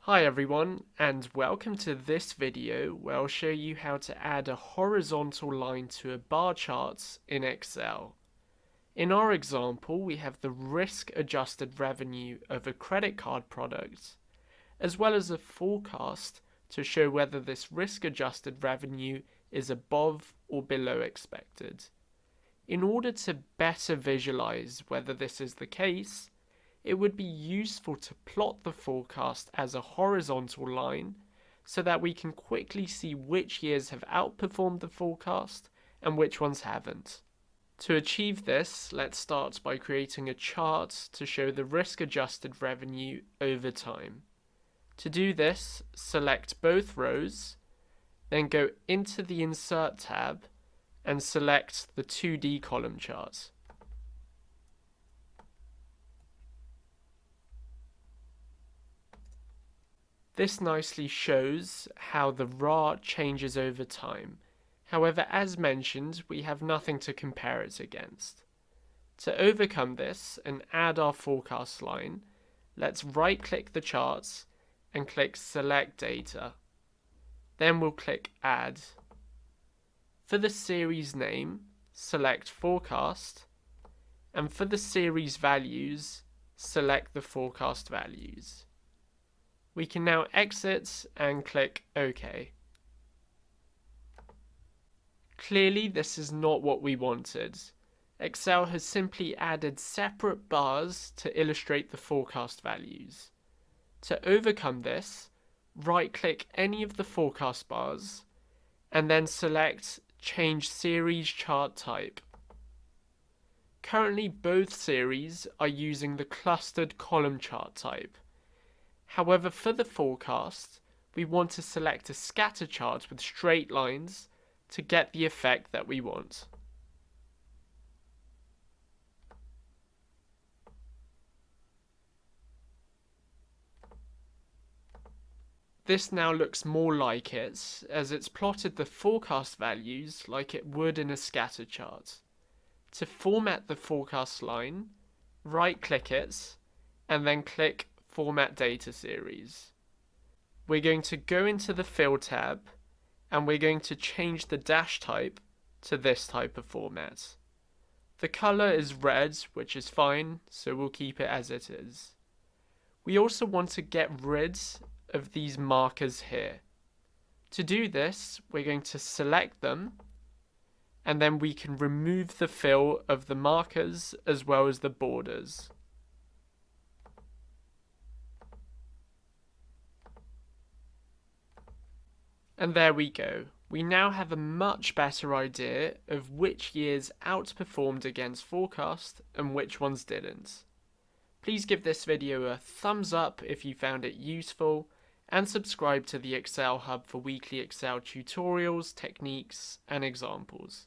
Hi everyone, and welcome to this video where I'll show you how to add a horizontal line to a bar chart in Excel. In our example, we have the risk-adjusted revenue of a credit card product, as well as a forecast to show whether this risk-adjusted revenue is above or below expected. In order to better visualize whether this is the case, it would be useful to plot the forecast as a horizontal line so that we can quickly see which years have outperformed the forecast and which ones haven't. To achieve this, let's start by creating a chart to show the risk-adjusted revenue over time. To do this, select both rows, then go into the Insert tab and select the 2D column chart. This nicely shows how the RAR changes over time. However, as mentioned, we have nothing to compare it against. To overcome this and add our forecast line, let's right-click the charts and click Select Data. Then we'll click Add. For the series name, select Forecast, and for the series values, select the forecast values. We can now exit and click OK. Clearly, this is not what we wanted. Excel has simply added separate bars to illustrate the forecast values. To overcome this, right-click any of the forecast bars and then select Change Series Chart Type. Currently, both series are using the clustered column chart type. However, for the forecast, we want to select a scatter chart with straight lines to get the effect that we want. This now looks more like it, as it's plotted the forecast values like it would in a scatter chart. To format the forecast line, right-click it, and then click Format Data Series. We're going to go into the Fill tab and we're going to change the dash type to this type of format. The color is red, which is fine, so we'll keep it as it is. We also want to get rid of these markers here. To do this, we're going to select them and then we can remove the fill of the markers as well as the borders. And there we go. We now have a much better idea of which years outperformed against forecast and which ones didn't. Please give this video a thumbs up if you found it useful, and subscribe to the Excel Hub for weekly Excel tutorials, techniques, and examples.